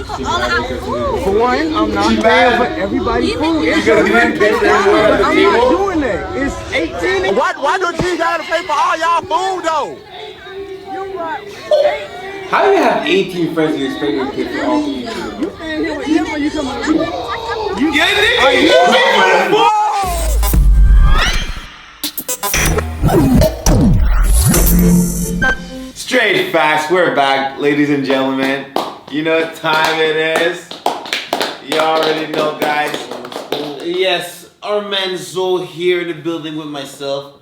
pay for all our food. For one, I'm not paying for everybody's food. It's your birthday. I'm not doing that. It's 18. Why don't you gotta pay for all y'all food though? How do you have 18 friends and expect them to pay for all food? You staying here with him or you coming with me? You get it? Are you paying for the food? Straight facts, we're back, ladies and gentlemen. You know what time it is. You already know, guys. Yes, our man Zoe here in the building with myself.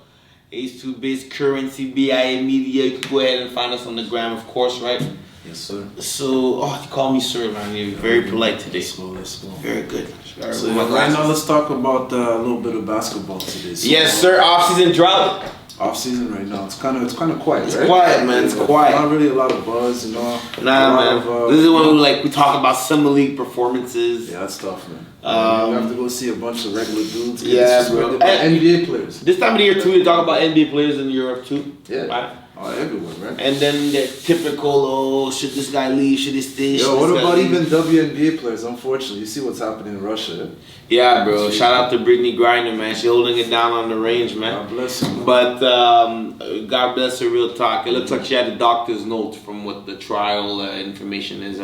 H2 Base Currency, BIA Media. You can go ahead and find us on the gram, of course, right? Yes, sir. So, you call me sir, man. You're very polite today. Let's go. Very good. So right now, let's talk about a little bit of basketball today. So, yes, sir. Off-season drought. Off season right now, it's kind of quiet. It's quiet, man. It's quiet. Not really a lot of buzz, you know. Nah, man. This is when we talk about summer league performances. Yeah, that's tough, man. You have to go see a bunch of regular dudes. Yeah, bro. NBA players. This time of the year too, they talk about NBA players in Europe too. Yeah. Right? Everywhere, right? And then the typical, should this guy leave? Should he stay? Yo, what about even WNBA players? Unfortunately, you see what's happening in Russia. Yeah, bro. Shout out to Brittany Griner, man. She's holding it down on the range, man. God bless her, man. But God bless her. Real talk. It looks like she had a doctor's note from what the trial information is.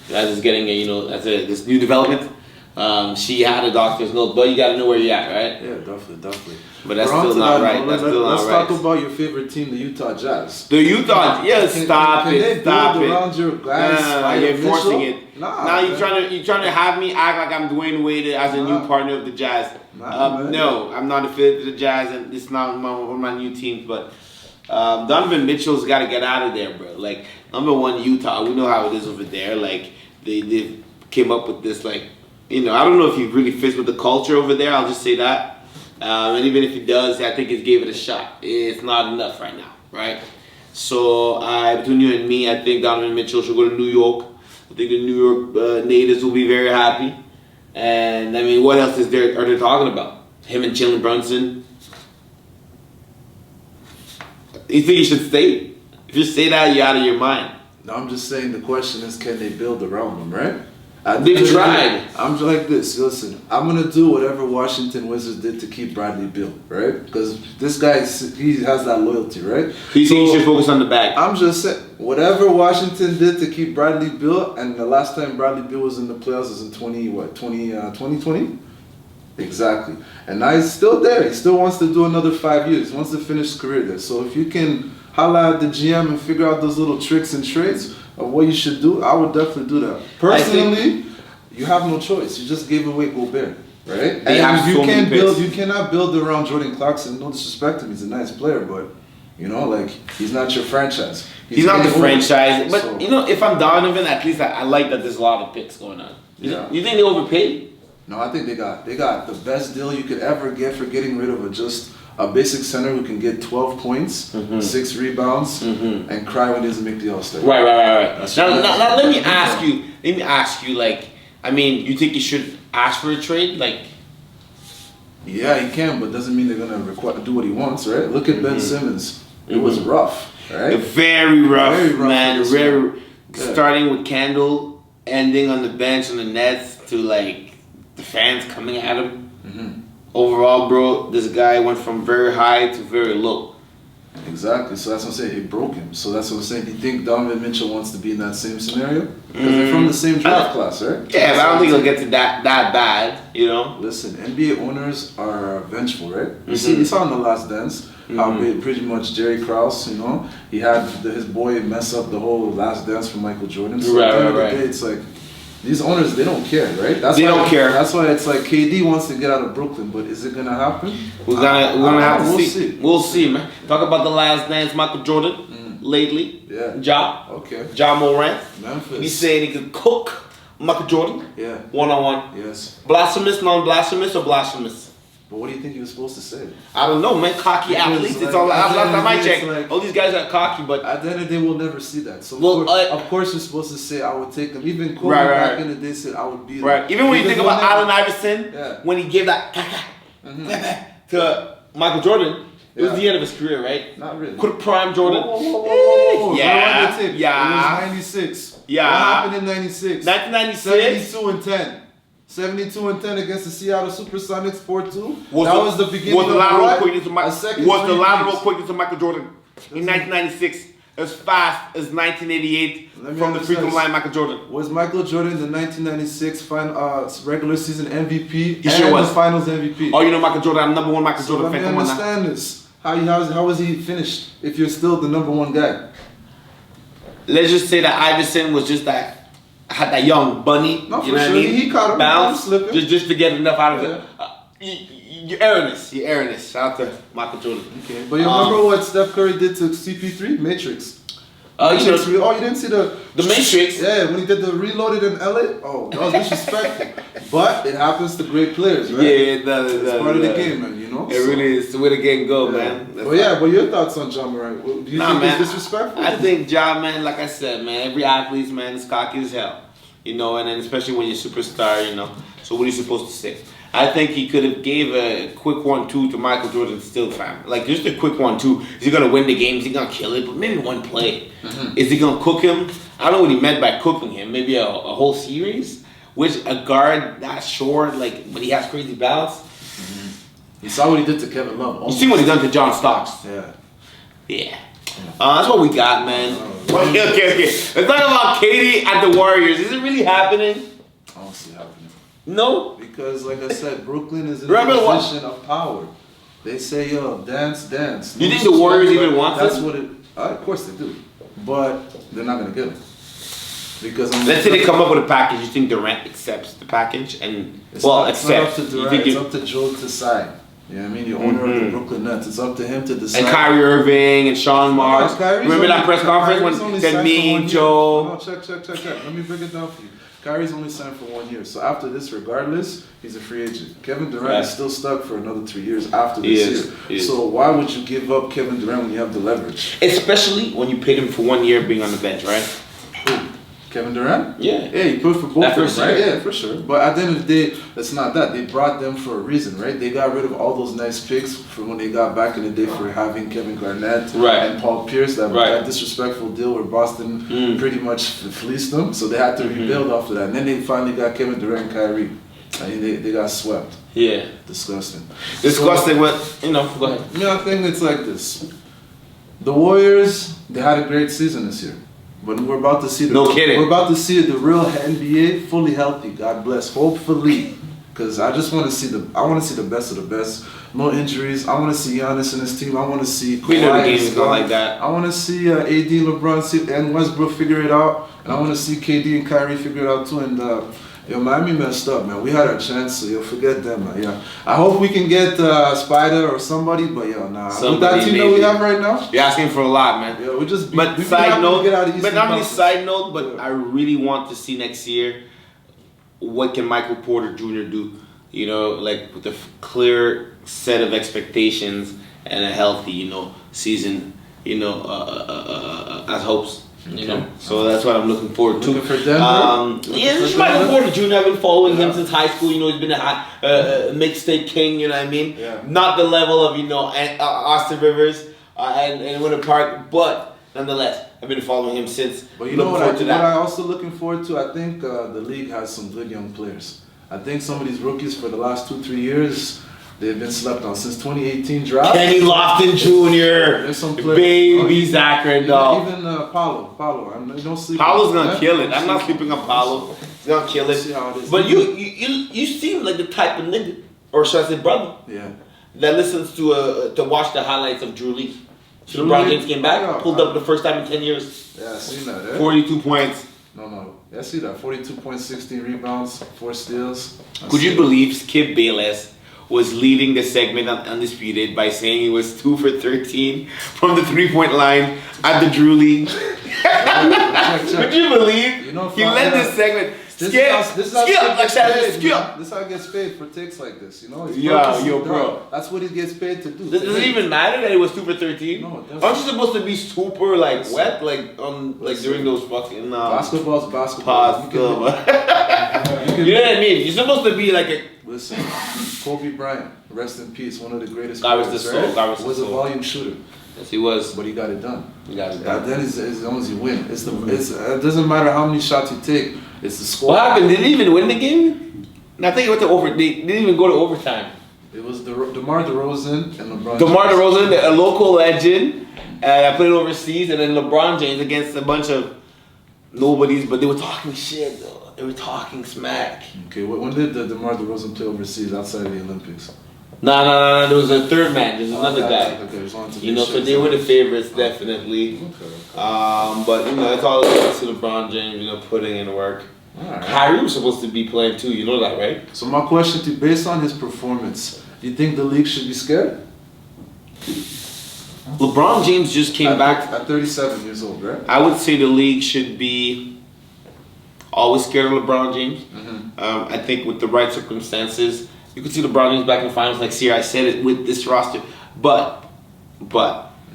That is getting this new development. She had a doctor's note, but you got to know where you're at, right? Yeah, definitely. But that's still not right. Let's talk about your favorite team, the Utah Jazz. The Utah, stop it. Around your guys, you're forcing it. Nah, now you're trying to have me act like I'm Dwayne Wade as a new partner of the Jazz. No, I'm not affiliated to the Jazz, and it's not one of my new teams. But Donovan Mitchell's got to get out of there, bro. Like #1 Utah, we know how it is over there. Like they came up with this, like. I don't know if he really fits with the culture over there. I'll just say that. And even if he does, I think he gave it a shot. It's not enough right now, right? So between you and me, I think Donovan Mitchell should go to New York. I think the New York natives will be very happy. And I mean, what else are they talking about? Him and Jalen Brunson. You think he should stay? If you say that, you're out of your mind. No, I'm just saying the question is, can they build around him, right? They've tried. I'm like this. Listen, I'm gonna do whatever Washington Wizards did to keep Bradley Beal, right? Because this guy, he has that loyalty, right? He should focus on the bag. I'm just saying, whatever Washington did to keep Bradley Beal, and the last time Bradley Beal was in the playoffs was in 2020? Exactly. And now he's still there. He still wants to do another 5 years. He wants to finish his career there. So if you can holla at the GM and figure out those little tricks and trades of what you should do, I would definitely do that. Personally, you have no choice. You just gave away Gobert, right? And you cannot build around Jordan Clarkson. No disrespect to him, he's a nice player, but he's not your franchise. He's not the franchise. But if I'm Donovan, at least I like that there's a lot of picks going on. You think they overpaid? No, I think they got the best deal you could ever get for getting rid of just a basic center who can get 12 points, 6 rebounds, and cry when he doesn't make the All-Star. Right. Now let me ask you. You think you should ask for a trade? Yeah, he can, but doesn't mean they're gonna do what he wants, right? Look at Ben Simmons. It was rough, right? Very rough, man. Starting with Kendall, ending on the bench on the Nets to the fans coming at him. Overall, bro, this guy went from very high to very low. Exactly. So that's what I'm saying. It broke him. So that's what I'm saying. Do you think Donovan Mitchell wants to be in that same scenario? Because they're from the same draft class, right? Yeah, but I don't think he'll get to that bad, Listen, NBA owners are vengeful, right? You saw in The Last Dance how pretty much Jerry Krause, he had his boy mess up the whole Last Dance for Michael Jordan. So at the end of the day, it's like, these owners, they don't care, right? They don't care. That's why it's like KD wants to get out of Brooklyn, but is it gonna happen? We're gonna have to see. We'll see, man. Talk about The Last Dance, Michael Jordan lately. Yeah. Ja. Okay. Ja Morant. Memphis. He's saying he could cook Michael Jordan. Yeah. 1-on-1. Yes. Blasphemous, non-blasphemous, or blasphemous? But what do you think he was supposed to say? I don't know, man. Cocky athletes. It's all. Last time I checked, all these guys are cocky, but at the end of the day, we'll never see that. So of course, you're supposed to say, "I would take them." Even Kobe back in the day said, "I would beat them." Right. Even when you think about Allen Iverson, when he gave that to Michael Jordan, it was the end of his career, right? Not really. Could prime Jordan. Whoa. Yeah. It was 96. Yeah. What happened in 96? 1996. 72 and 10. 72 and 10 against the Seattle Supersonics 4-2. That Was was the beginning was the lateral of quickness of a Michael? second Was the three lateral piece. quickness of Michael Jordan in 1996 as fast as 1988 Let me from the free throw emphasize. line? Michael Jordan. Was Michael Jordan the 1996 regular season MVP He sure and was. the Finals MVP? Oh, you know Michael Jordan. I'm number one Michael So Jordan let me fan. Come on now. understand this. How was he finished if you're still the number one guy? Let's just say that Iverson was just that had that young bunny. No, you for know sure. what I mean? He caught him. Bounce He caught him slipping. just to get enough out of Yeah. it. You're airiness. You're airiness. Shout out to Michael Jordan. Okay, but you remember what Steph Curry did to CP3? Matrix. You Matrix know, you didn't see the Matrix. Yeah, when he did the reloaded in LA. Oh, that was disrespectful. But it happens to great players, right? Yeah, It's part of the game, man. You know. It really is the way the game go, man. But your thoughts on Ja Morant? Do you think man, it's disrespectful? I think Ja, man, like I said, man, every athlete's man is cocky as hell. You know, and then especially when you're a superstar, you know. So what are you supposed to say? I think he could have gave a quick 1-2 to Michael Jordan still, fam. Like just a quick 1-2. Is he gonna win the game? Is he gonna kill it? But maybe one play. Is he gonna cook him? I don't know what he meant by cooking him. Maybe a whole series. Which a guard that short, like when he has crazy balance. You saw what he did to Kevin Love. You see what he done to John Stocks? Yeah. Yeah. That's what we got, man. Okay. Let's talk about KD at the Warriors. Is it really happening? I don't see it happening. No. Because, like I said, Brooklyn is in Remember a what- position of power. They say, yo, dance, dance. You think the Warriors even want That's him? what it. Of course they do, but they're not gonna get him. Because Let's say they come up with a package. You think Durant accepts the package and It's not up accepts? to You Durant. think It's up to Joe to decide. You know what I mean? The owner of the Brooklyn Nets. It's up to him to decide. and Kyrie Irving and Sean Marks. Kyrie's Remember that only- press conference Kyrie's when only said signed me for 1 and year. Joe? No, check. Let me break it down for you. Kyrie's only signed for 1 year. So after this, regardless, he's a free agent. Kevin Durant is still stuck for another 3 years after this year. So why would you give up Kevin Durant when you have the leverage? Especially when you paid him for 1 year being on the bench, right? Who? Kevin Durant? Yeah. Yeah, he put for both That of first them, right? year. Yeah, for sure. But at the end of the day, it's not that. They brought them for a reason, right? They got rid of all those nice picks from when they got back in the day for having Kevin Garnett and Paul Pierce, that disrespectful deal where Boston pretty much fleeced them. So they had to rebuild after that. And then they finally got Kevin Durant and Kyrie. I mean, they got swept. Yeah. Disgusting. Disgusting. What, go ahead. I think it's like this. The Warriors, they had a great season this year. But we're about to see we're about to see the real NBA fully healthy. God bless. Hopefully, because I just want to see the best of the best. No injuries. I want to see Giannis and his team. I want to see We know the Kawhi game and is not like that. I want to see AD, LeBron, and Westbrook figure it out. And I want to see KD and Kyrie figure it out too. And Miami messed up, man. We had our chance, so forget them, man. Yeah, I hope we can get Spida or somebody, but nah. With that team that we have right now, you're asking for a lot, man. Yeah, we just. But we side note, but not only side note, but I really want to see next year what can Michael Porter Jr. do. You know, like with a clear set of expectations and a healthy, season. As hopes. You know, so that's what I'm looking forward to. Looking for Denver? This is Michael Porter Jr. I've been following him since high school. He's been a mixtape king. You know what I mean? Yeah. Not the level of Austin Rivers and Winter Park, but nonetheless, I've been following him since. But you know what I also looking forward to? I think the league has some good young players. I think some of these rookies for the last 2-3 years. They've been slept on since 2018 draft. Kenny Lofton Jr. There's some players. Baby Zach Randolph. Even Paolo. Don't sleep. Paolo's gonna kill it. I'm not sleeping on Paolo. He's gonna kill it. See how it is. But you seem like the type of nigga, or should I say brother, that listens to watch the highlights of Drew League. So LeBron James came back, pulled up the first time in 10 years. Yeah, I seen that. 42 points. No. I see that. 42 points, 16 rebounds, 4 steals. Could you believe Skip Bayless was leading the segment on Undisputed by saying he was 2 for 13 from the 3-point line at the Drew League? Could you believe? He led this segment. Skip, This is how he gets paid for takes like this, bro. That's what he gets paid to do. Does it even matter that it was 2 for 13? No, it doesn't. Aren't you supposed to be super wet during those fucking basketball's basketball. You know what I mean? You're supposed to be like a. Listen, Kobe Bryant, rest in peace, one of the greatest God players, rest his soul, God rest his was a soul. volume shooter. Yes, he was. But he got it done. He got it done. Then as long as you win. It doesn't matter how many shots you take. It's the score. What happened? Did they even win the game? I think it went to They didn't even go to overtime. It was DeMar DeRozan and LeBron. DeMar DeRozan, a local legend, that played overseas, and then LeBron James against a bunch of nobodies, but they were talking shit though. They were talking smack. Okay, when did DeMar DeRozan play overseas outside of the Olympics? No. There was a third man. There's another guy. Okay, it was on to You know, so they were the favorites, definitely. Okay. But you know, it's all about to LeBron James. You know, putting in work. Alright. Kyrie was supposed to be playing too. You know that, right? So my question to you, based on his performance, do you think the league should be scared? LeBron James just came back at 37 years old, right? I would say the league should be always scared of LeBron James. Mm-hmm. I think with the right circumstances, you could see LeBron James back in the finals next year. I said it with this roster, but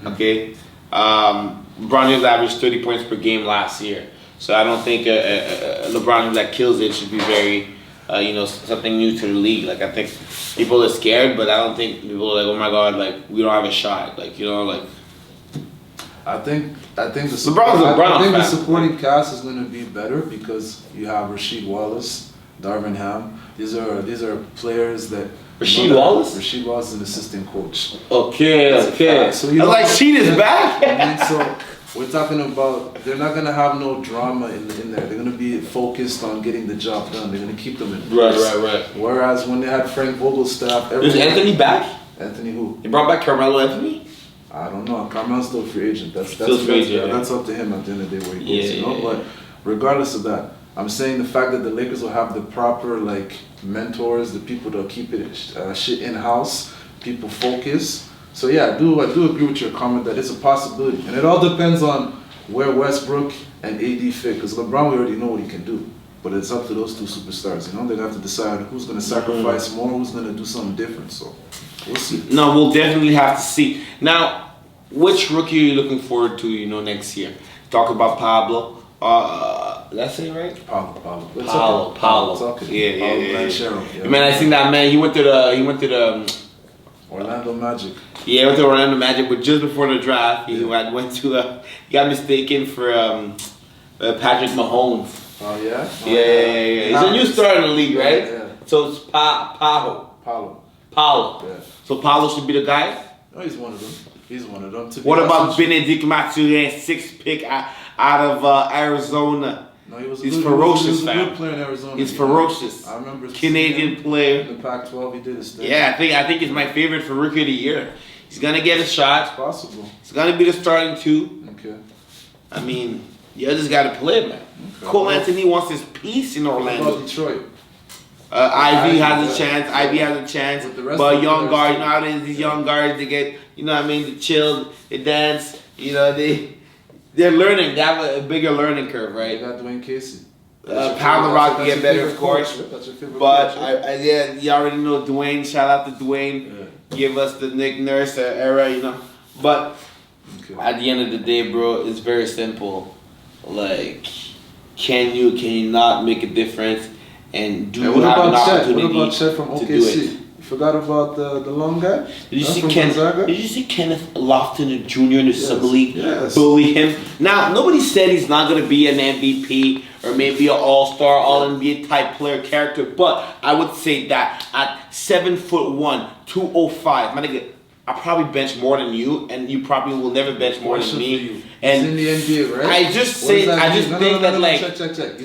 okay, LeBron James averaged 30 points per game last year, so I don't think LeBron James that kills it should be very, something new to the league. Like I think people are scared, but I don't think people are like, oh my god, like we don't have a shot. Like I think the supporting cast is going to be better because you have Rasheed Wallace, Darvin Ham. These are players that. Rasheed Wallace is an assistant coach. Okay. So Rasheed is back. I mean, so we're talking about they're not gonna have no drama in there. They're gonna be focused on getting the job done. They're gonna keep them in place. Right. Whereas when they had Frank Vogel's staff, is Anthony back? Anthony who? They brought back Carmelo Anthony. I don't know. Carmelo's still a free agent. That's up to him at the end of the day where he goes. But regardless of that, I'm saying the fact that the Lakers will have the proper mentors, the people that'll keep it shit in house, people focus. So yeah, I do agree with your comment that it's a possibility, and it all depends on where Westbrook and AD fit. Because LeBron, we already know what he can do, but it's up to those two superstars. You know, they have to decide who's going to sacrifice more, who's going to do something different. So we'll see. No, we'll definitely have to see. Now, which rookie are you looking forward to? Next year. Talk about Pablo. Did I say it right? Paulo. Yeah. Man, I seen that man. He went to the Orlando Magic. Yeah, he went to Orlando Magic, but just before the draft, he got mistaken for Patrick Mahomes. Oh yeah. Yeah. He's a new star in the league, right? Yeah. So it's Paulo. Yeah. So Paulo should be the guy. No, he's one of them. What about Benedict Mathurin, 6th pick out of Arizona? No, he's ferocious, he was a fam. good player in Arizona. He's ferocious. I remember Canadian player. In the Pac-12, he did his thing. Yeah, I think he's my favorite for rookie of the year. He's gonna get a shot. It's possible. He's gonna be the starting two. Okay. I mean, you just gotta play, man. Okay. Cole Anthony wants his piece in Orlando. What about Detroit? Ivy has a chance. But young guards, nowadays these young guards, they get, they chill, they dance, they're learning. They have a bigger learning curve, right? They got Dwayne Casey. Pound the Rock can get better, of course. That's your favorite but coach, you already know Dwayne. Shout out to Dwayne. Yeah. Give us the Nick Nurse era, But at the end of the day, bro, it's very simple. Like, can you not make a difference? And do you have an opportunity what about Chet from OKC? To do it? You forgot about the long guy? Did you see Kenneth Lofton Jr. in the Summer League bully him? Now, nobody said he's not going to be an MVP or maybe an all-star, all-NBA type player character, but I would say that at 7'1", 205, my nigga, I probably bench more than you, and you probably will never bench more than me. And he's in the NBA, right? I just think check. He's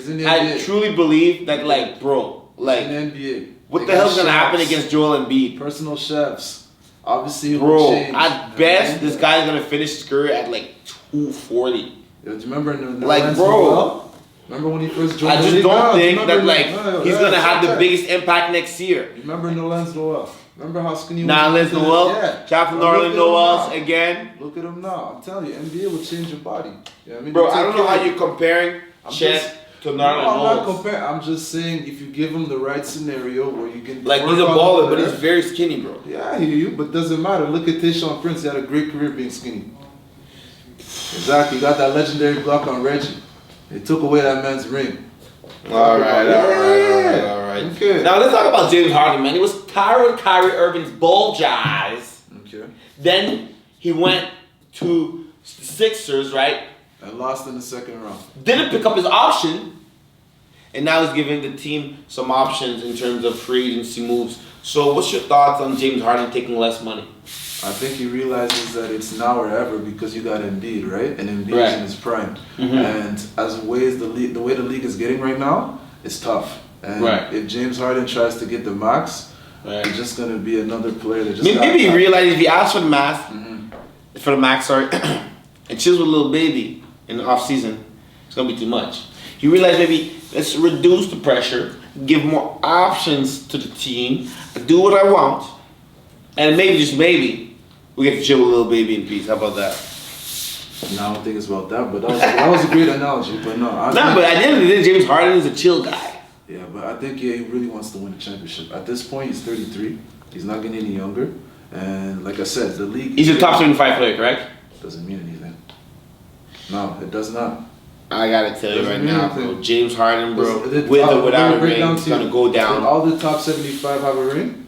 in the NBA. I truly believe that, bro, he's in the NBA. What the hell's gonna happen against Joel Embiid? Personal chefs, obviously. Bro, at best, this guy's gonna finish his career at 240. Yo, do you remember bro? Remember when he first joined? I just don't think that he's gonna have the biggest impact next year. You remember Nerlens Noel? Remember how skinny he was? Nerlens Noel? Yeah. Shout out to Nerlens Noel again. Look at him now. I'm telling you, NBA will change your body. You know what I mean? Bro, I don't know how you're comparing Chet to Nerlens Noel. I'm not comparing. I'm just saying if you give him the right scenario where you can... he's a baller, but he's very skinny, bro. Yeah, I hear you, but doesn't matter. Look at Tayshaun Prince. He had a great career being skinny. Exactly. You got that legendary block on Reggie. They took away that man's ring. All right. Okay. Now let's talk about James Harden, man. He was tired with Kyrie Irving's bull jazz. Okay. Then he went to the Sixers, right? And lost in the second round. Didn't pick up his option, and now he's giving the team some options in terms of free agency moves. So what's your thoughts on James Harden taking less money? I think he realizes that it's now or ever because you got Embiid, right? And Embiid is in his prime. And as the way the league is getting right now, it's tough. And if James Harden tries to get the max, he's just gonna be another player that just maybe he realizes if he asks for the max, and chills with a little baby in the off season, it's gonna be too much. He realized maybe let's reduce the pressure, give more options to the team, do what I want, and maybe just maybe we get to chill with a little baby in peace. How about that? No, I don't think it's about that, but that was a great analogy. But no, but at the end of the day, James Harden is a chill guy. Yeah, but I think he really wants to win a championship. At this point, he's 33. He's not getting any younger, and like I said, the league. He's a top 75 player, correct? Doesn't mean anything. No, it does not. I gotta tell you right now, bro. James Harden, bro, with or without a ring, is gonna go down. Did all the top 75 have a ring?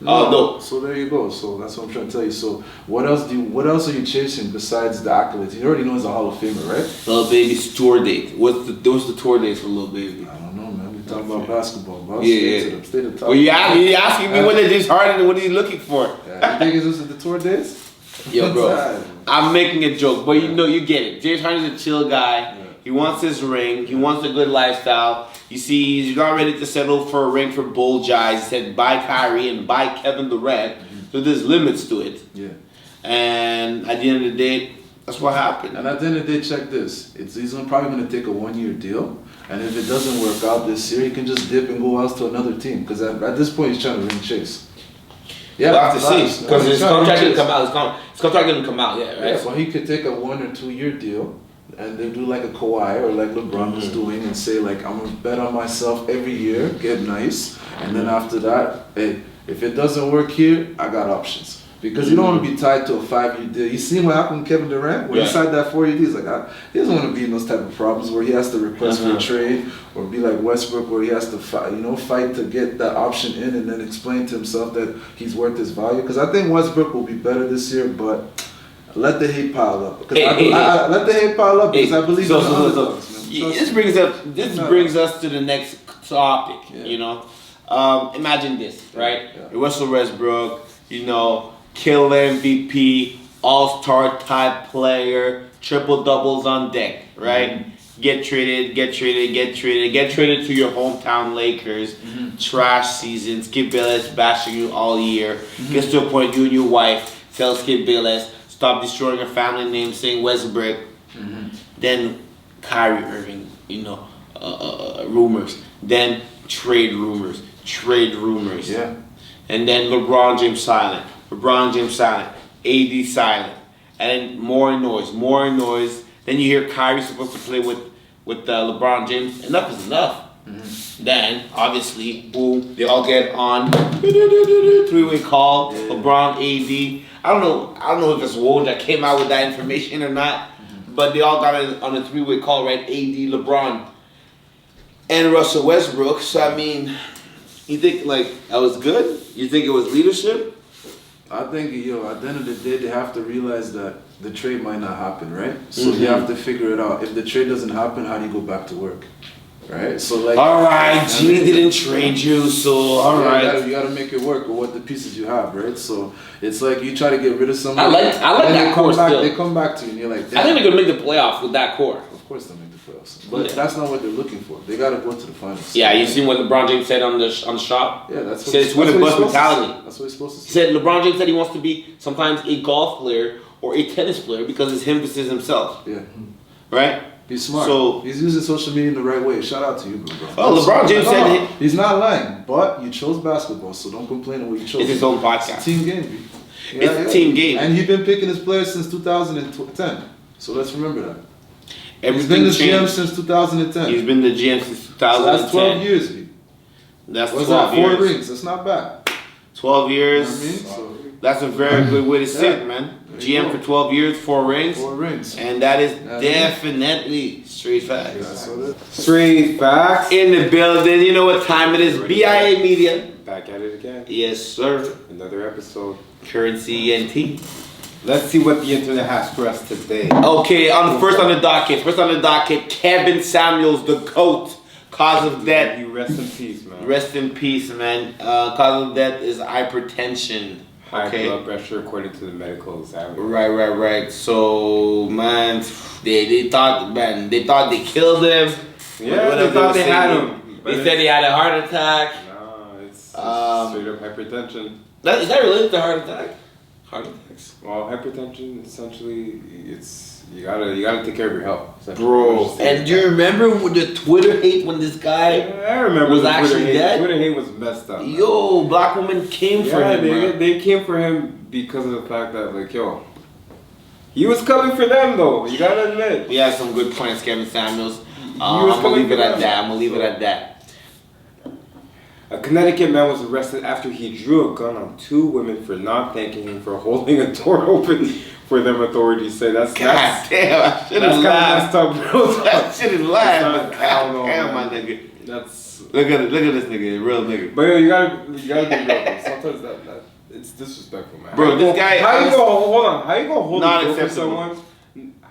No. So there you go. So that's what I'm trying to tell you. So what else are you chasing besides the accolades? You already know he's a Hall of Famer, right? Lil Baby's tour date. What's the tour date for Lil Baby? I don't know, man. We're talking about basketball, bro. Yeah. Stay to the top. Well, you asking me what is James Harden and what he's looking for? Yeah, you think it's just the tour dates? Yo, bro. I'm making a joke, but you get it. James Harden's a chill guy. Yeah. He wants his ring. He wants a good lifestyle. You see, he's not ready to settle for a ring for Bull Jai. He said, buy Kyrie and buy Kevin Durant. So there's limits to it. Yeah. And at the end of the day, that's what happened. And at the end of the day, check this. He's probably going to take a 1-year deal. And if it doesn't work out this year, he can just dip and go else to another team. Because at this point, he's trying to ring chase. Yeah, we'll have to see. Because his contract didn't come out. His contract didn't come out yet, right? Yeah, so he could take a 1 or 2 year deal. And they do like a Kawhi or like LeBron was doing and say like, I'm going to bet on myself every year, get nice. And then after that, hey, if it doesn't work here, I got options. Because you don't want to be tied to a 5-year deal. You see what happened with Kevin Durant? When he signed that 4-year deal, he's like, he doesn't want to be in those type of problems where he has to request for a trade or be like Westbrook where he has to fight to get that option in and then explain to himself that he's worth his value. Because I think Westbrook will be better this year, but let the hate pile up. Because let the hate pile up because I believe in the underdogs, man. This brings us to the next topic. You know, imagine this, right? Russell Westbrook, killer MVP, all-star type player, triple doubles on deck, right? Get traded to your hometown Lakers. Trash season. Skip Bayless bashing you all year. Gets to a point you and your wife tell Skip Bayless, stop destroying your family name, saying Westbrook. Then Kyrie Irving, rumors. Then trade rumors. Yeah. And then LeBron James silent. AD silent. And then more noise. Then you hear Kyrie supposed to play with LeBron James. Enough is enough. Then, obviously, boom, they all get on 3-way call, LeBron, AD. I don't know if it's Woj that came out with that information or not, but they all got on a 3-way call, right? AD, LeBron, and Russell Westbrook. So, I mean, you think, that was good? You think it was leadership? I think, at the end of the day, they have to realize that the trade might not happen, right? So you have to figure it out. If the trade doesn't happen, how do you go back to work? Right? So all right, Genie didn't trade you, so all right. You gotta make it work with what the pieces you have, right? So it's like you try to get rid of somebody. I like that core still. They come back to you and you're like, damn. I think they're gonna make the playoffs with that core. Of course they'll make the playoffs. But that's not what they're looking for. They gotta go to the finals. Yeah, you seen what LeBron James said on the shop? Yeah, that's what he said. It's win and bust mentality. That's what he's supposed to say. He said LeBron James said he wants to be sometimes a golf player or a tennis player because it's him versus himself. Yeah. Right? He's smart. So he's using social media in the right way. Shout out to you, bro. Well, LeBron James said he's not lying, but you chose basketball, so don't complain on what you chose. It's his own podcast. It's a team game, B. It's a team game. And he's been picking his players since 2010. So let's remember that. He's been the GM since 2010. He's been the GM since 2010. So that's 12 years, B. That's What's 12 that? years. 4 rings. That's not bad. 12 years. You know what I mean? That's a very good way to sit, man. GM for 12 years, 4 rings. 4 rings. And that is definitely straight facts. Straight facts. In the building. You know what time it is. BIA Media. Back at it again. Yes, sir. Another episode. Currency NT. Let's see what the internet has for us today. Okay, first on the docket, Kevin Samuels, the GOAT. Cause of death. You rest in peace, man. Rest in peace, man. Cause of death is hypertension. High blood pressure, according to the medical examiner. Right. So, man, they thought they killed him. Yeah, they thought they had him. They said he had a heart attack. No, it's straight up hypertension. Is that related to heart attack? Heart attacks? Well, hypertension, essentially, it's you gotta take care of your health. Bro, and do you remember with the Twitter hate when this guy I remember was actually dead? Twitter hate was messed up. Yo, black women came for him. Yeah, they came for him because of the fact that, like, yo, he was coming for them, though. You gotta admit. He has some good points, Kevin Samuels. I'm gonna leave it at that. A Connecticut man was arrested after he drew a gun on 2 women for not thanking him for holding a door open for them, authorities say. That's damn, I should have laughed. That's kind of messed up, bro. That shit is laughed. I don't know, damn, man. my nigga. That's look at this nigga, real nigga. But yo, you gotta be real. Sometimes that it's disrespectful, man. Bro, this guy. How you gonna hold the door for acceptable. someone?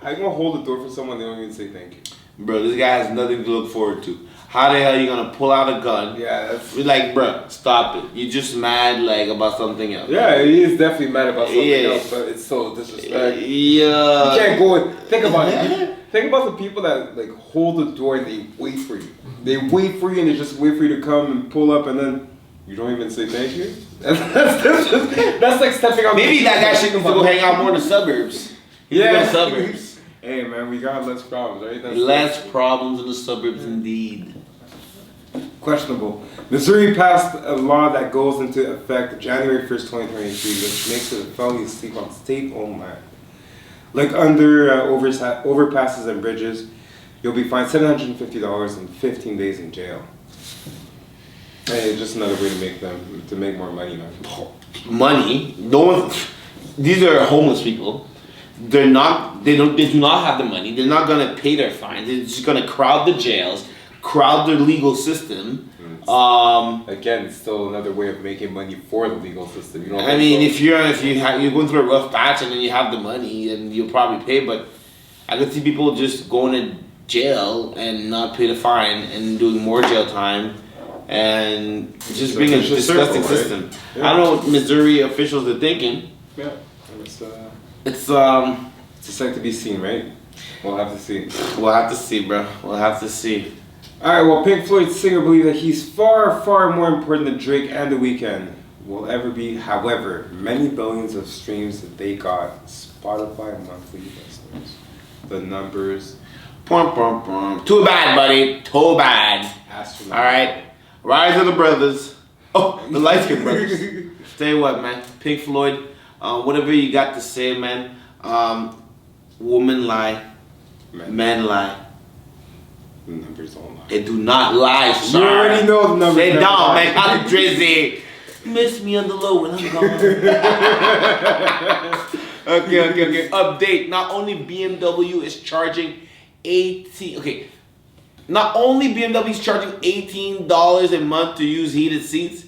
How you gonna hold the door for someone they don't even say thank you? Bro, this guy has nothing to look forward to. How the hell are you gonna pull out a gun? Yeah, that's like, bro, stop it. You're just mad like about something else. yeah. He is definitely mad about something else, but it's so disrespectful. Yeah. You can't go and think about it. Think about the people that like hold the door and they wait for you. They wait for you and they just wait for you to come and pull up and then you don't even say thank you. That's like stepping out. Maybe that guy should go hang out more in the suburbs. Yeah, in the suburbs. Hey man, we got less problems, right? That's Less problems in the suburbs, indeed. questionable. Missouri passed a law that goes into effect January 1st, 2023, which makes it a felony to sleep on state-owned land. Like under overpasses and bridges, you'll be fined $750 and 15 days in jail. Hey, just another way to make more money, man. Money? No one. These are homeless people. They do not have the money. They're not gonna pay their fines. They're just gonna crowd the jails, crowd their legal system. Again, it's still another way of making money for the legal system. You know. I mean, if you're going through a rough patch and then you have the money and you'll probably pay, but I could see people just going to jail and not pay the fine and doing more jail time and just being a disgusting system. Right? Yeah. I don't know what Missouri officials are thinking. Yeah, it's a sight to be seen, right? We'll have to see. We'll have to see, bro. We'll have to see. Alright, well, Pink Floyd's singer believes that he's far, far more important than Drake and The Weeknd will ever be. However, many billions of streams that they got Spotify monthly listeners. The numbers. Too bad, buddy. Too bad. Alright. Rise of the brothers. Oh, the light skinned brothers. Tell you what, man. Pink Floyd, whatever you got to say, man. Women lie. Men lie. The numbers don't lie. They do not lie, sir. You already know the numbers. They don't, man. I'm Drizzy. Miss me on the low when I'm gone. Okay. Update. Not only BMW is charging Not only BMW is charging $18 a month to use heated seats,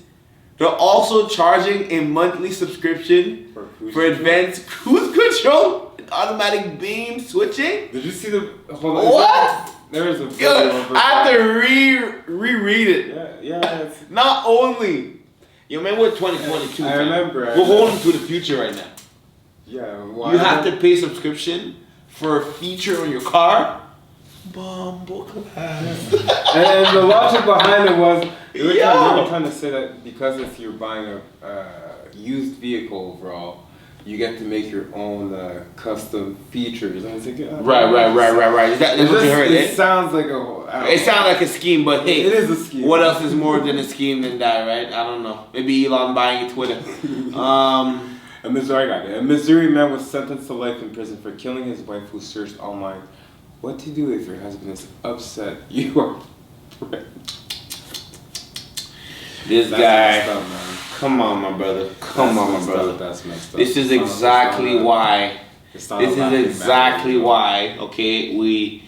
they're also charging a monthly subscription for advanced cruise control and automatic beam switching. Did you see the? Hold on. What? There is a video. I have to reread it. Yeah. Not only. Yo, man, we're 2022. I remember. We're holding to the future right now. Yeah. You have to pay subscription for a feature on your car. Bumble class. And the logic behind it was they were trying to say that because if you're buying a used vehicle overall, you get to make your own custom features. And I was like, right. Is that what you heard? It sounds like it sounds like a scheme, but hey, it is a scheme. What else is more than a scheme than that, right? I don't know. Maybe Elon buying Twitter. A Missouri man was sentenced to life in prison for killing his wife who searched online what to do if your husband is upset you are pregnant. This guy. Come on, my brother. That's messed up. This is exactly why. Okay, we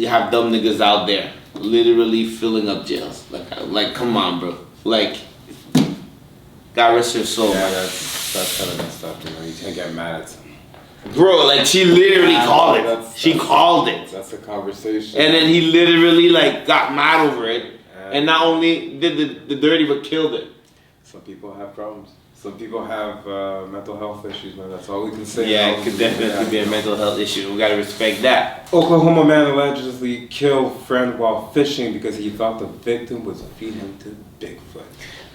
have dumb niggas out there literally filling up jails. Like, come on, bro. Like, God rest her soul. Yeah, that's kind of messed up. You know, you can't get mad at someone. Bro, like she literally called it. She called it. That's a conversation. And then he literally like got mad over it. And not only did the dirty, but killed it. Some people have problems. Some people have mental health issues, man. That's all we can say. Yeah, it could definitely be a mental health issue. We gotta respect that. Oklahoma man allegedly killed friend while fishing because he thought the victim was feeding him to Bigfoot.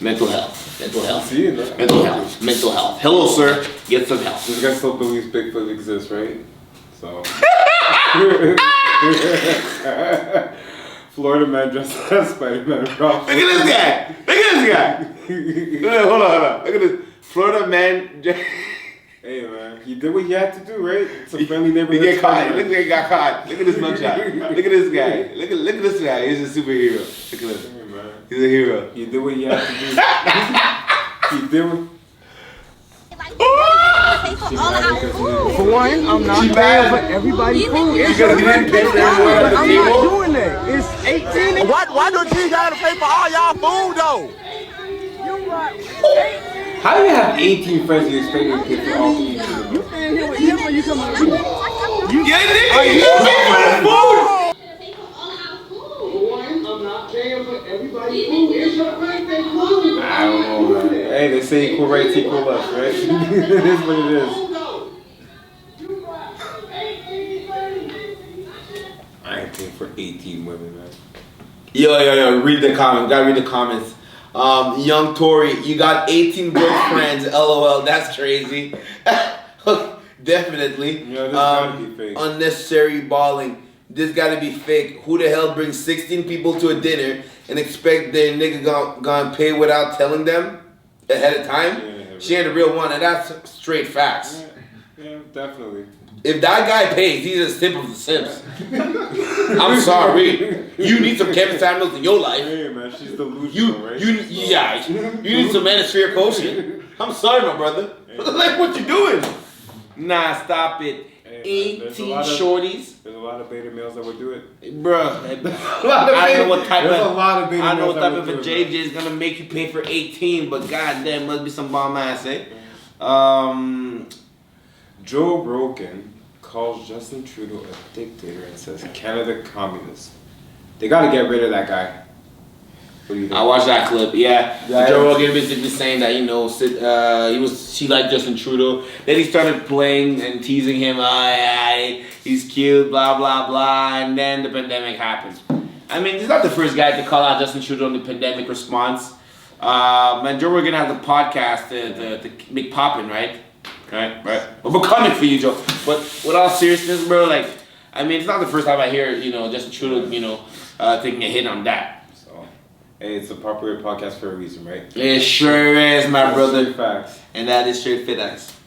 Mental health. Mental health. See it, Mental health. Mental health. Hello, sir. Get some help. This guy still believes Bigfoot exists, right? So. Florida man dressed as Spider-Man. Look at this guy. Look at this guy. Hold on. Look at this. Florida man. Hey man, he did what he had to do, right? It's a friendly neighborhood. He get caught. Look at he got caught. Look at this mugshot. Look at this guy. Look at this guy. He's a superhero. Look at this. Hey, man. He's a hero. He did what he had to do. He did what. For one, I'm not paying for everybody's food. Because he didn't pay for everyone at the I'm table. not doing that. It's 18. Why don't you gotta pay for all y'all food though? How do you have 18 friends you expect me to pay for all of you? You stand here with him or you come with me? You get it? You pay for the food. I'm not paying for everybody's food. It's your birthday food. I don't know, man. Hey, they say equal rights, equal left, right? It is what it is. I ain't paying for 18 women, man. Yo. Read the comments. Gotta read the comments. Young Tory, you got 18 broke friends. LOL. That's crazy. Definitely. Yeah, this gotta be fake. Unnecessary balling. This gotta be fake. Who the hell brings 16 people to a dinner and expect their nigga gonna pay without telling them ahead of time? Yeah, She ain't the real one, and that's straight facts. Yeah, definitely. If that guy pays, he's a simp of the Sims. I'm sorry. You need some Kevin Samuels in your life. Hey, man, she's delusional, right? You need some manosphere coaching. I'm sorry, my brother. Like, what you doing? Nah, stop it. Hey, man, 18 shorties. There's a lot of beta males that would do it. Bruh, I know what type There's a lot of of beta I know males what that type of would a do it, JJ is gonna make you pay for 18, but goddamn, must be some bomb ass, eh? Joe Rogan calls Justin Trudeau a dictator and says Canada communist. They gotta get rid of that guy. What do you think? I watched that clip. Yeah, Yeah, Joe yeah. Rogan basically saying that she liked Justin Trudeau. Then he started playing and teasing him. He's cute, blah blah blah. And then the pandemic happens. I mean, he's not the first guy to call out Justin Trudeau in the pandemic response. Man, Joe Rogan has a podcast to make poppin', right? Right. But we're coming for you, Joe. But with all seriousness, bro, like, I mean, it's not the first time I hear, Justin Trudeau, taking a hit on that. Hey, it's a popular podcast for a reason, right? It sure is, my brother. Facts. And that is straight fit ass.